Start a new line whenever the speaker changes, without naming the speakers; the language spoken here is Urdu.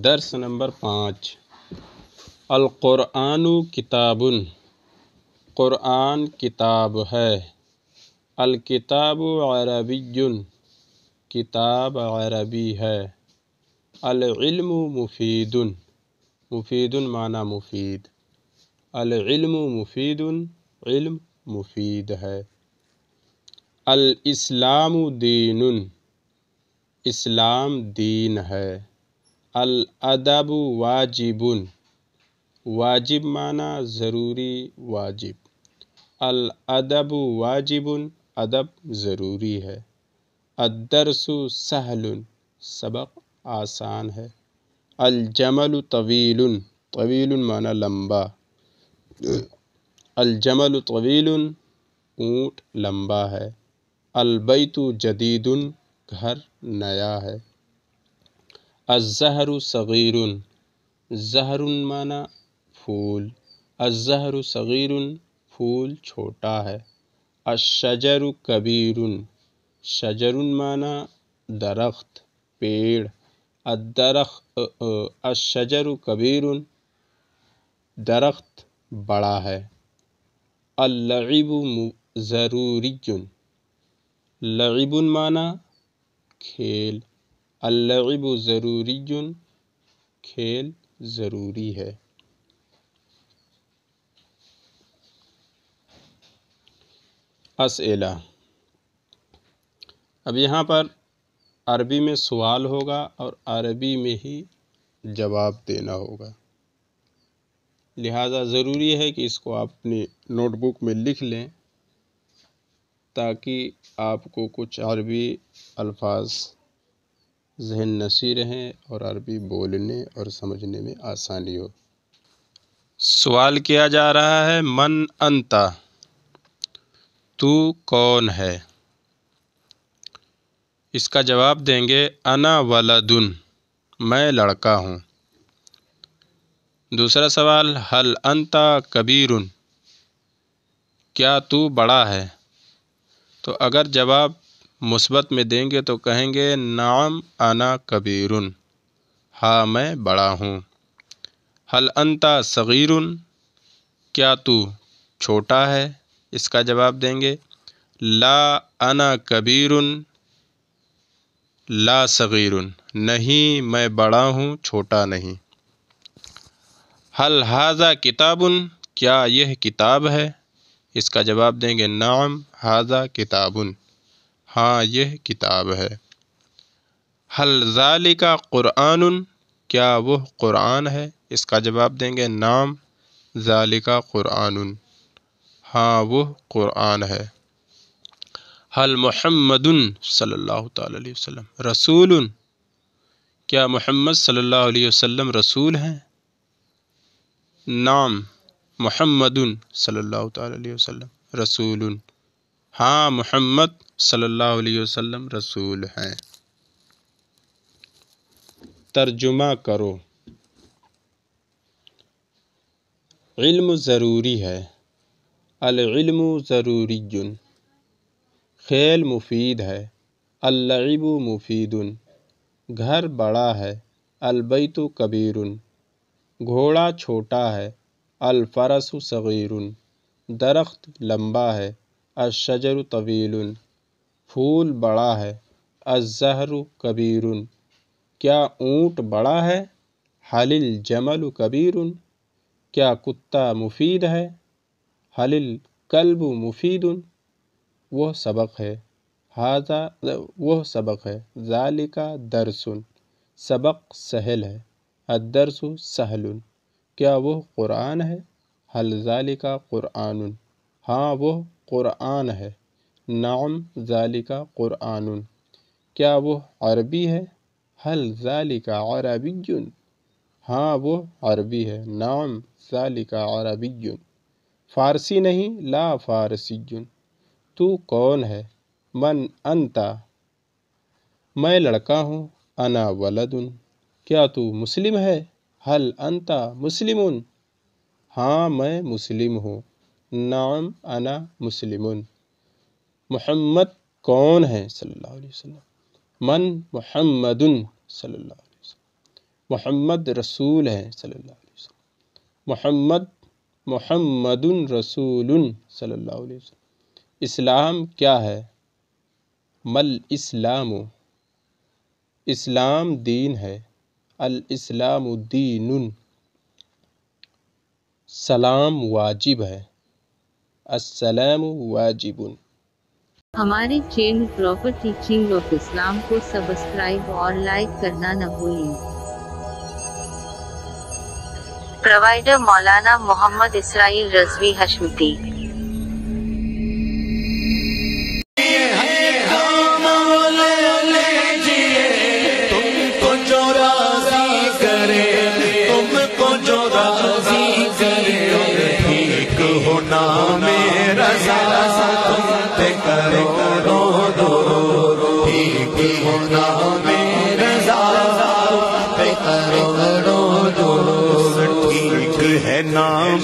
درس نمبر 5 القرآن کتاب، قرآن کتاب ہے۔ الکتاب عربی، کتاب عربی ہے۔ العلم مفید، مفید معنی مفید، العلم مفید، علم مفید ہے۔ الاسلام دین، اسلام دین ہے۔ الادب واجب، واجب معنی ضروری واجب، الادب واجب، ادب ضروری ہے۔ الدرس سہل، سبق آسان ہے۔ الجمل طویل، طویل معنی لمبا، الجمل طویل، اونٹ لمبا ہے۔ البیت جدید، گھر نیا ہے۔ الزہر صغیر، زہر معنی پھول، الزہر صغیر، پھول چھوٹا ہے۔ الشجر کبیر، شجر معنی درخت پیڑ، الشجر کبیر، درخت بڑا ہے۔ اللعب ضروری، لعب معنی کھیل، اللعب ضروری، کھیل ضروری ہے۔ اسئلہ، اب یہاں پر عربی میں سوال ہوگا اور عربی میں ہی جواب دینا ہوگا، لہذا ضروری ہے کہ اس کو آپ اپنی نوٹ بک میں لکھ لیں تاکہ آپ کو کچھ عربی الفاظ ذہن نشیں رہیں اور عربی بولنے اور سمجھنے میں آسانی ہو۔ سوال کیا جا رہا ہے من انت، تو کون ہے؟ اس کا جواب دیں گے انا ولد، میں لڑکا ہوں۔ دوسرا سوال هل انت کبیر، کیا تو بڑا ہے؟ تو اگر جواب مثبت میں دیں گے تو کہیں گے نعم انا کبیر، ہاں میں بڑا ہوں۔ هل انت صغیر، کیا تو چھوٹا ہے؟ اس کا جواب دیں گے لا انا کبیر لا صغیر، نہیں میں بڑا ہوں چھوٹا نہیں۔ هل ھذا کتاب، کیا یہ کتاب ہے؟ اس کا جواب دیں گے نعم ھذا کتاب، ہاں یہ کتاب ہے۔ هل ذالک قرآن، کیا وہ قرآن ہے؟ اس کا جواب دیں گے نعم ذالک قرآن، ہاں وہ قرآن ہے۔ هل محمد صلی اللہ تعالی علیہ وسلم رسول، کیا محمد صلی اللہ علیہ وسلم رسول ہیں؟ نعم محمد صلی اللہ تعالی علیہ وسلم رسول، ہاں محمد صلی اللہ علیہ وسلم رسول ہیں۔ ترجمہ کرو۔ علم ضروری ہے، العلم ضروری، کھیل مفید ہے، اللعب مفید، گھر بڑا ہے، البیت کبیر، گھوڑا چھوٹا ہے، الفرس صغیر، درخت لمبا ہے، الشجر طویل، پھول بڑا ہے، الزہر کبیر، کیا اونٹ بڑا ہے؟ هل الجمل کبیر، کیا کتا مفید ہے؟ هل الکلب مفید، وہ سبق ہے، وہ سبق ہے، ذالک درس، سبق سہل ہے، الدرس سہل، کیا وہ قرآن ہے؟ هل ذالک قرآن، ہاں وہ قرآن ہے، نعم ذالک قرآن، کیا وہ عربی ہے؟ هل ذالک عربی، ہاں وہ عربی ہے، نعم ذالک عربی، فارسی نہیں لا فارسی۔ تو کون ہے؟ من انت، میں لڑکا ہوں، انا ولد، کیا تو مسلم ہے؟ هل انت مسلم، ہاں میں مسلم ہوں، نعم انا مسلم۔ محمد کون ہے صلی اللہ علیہ وسلم؟ من محمد صلی اللہ علیہ وسلم، محمد رسول ہے صلی اللہ علیہ وسلم، محمد رسول صلی اللہ علیہ وسلم۔ اسلام کیا ہے؟ مل اسلام، اسلام دین ہے، الاسلام دین۔ سلام واجب ہے، السلام واجب۔
ہمارے چینل پراپر ٹیچنگ آف اسلام کو سبسکرائب اور لائک کرنا نہ بھولیں۔ پروائیڈر مولانا محمد اسرائیل رضوی حشمتی۔
ٹھیک ہے نام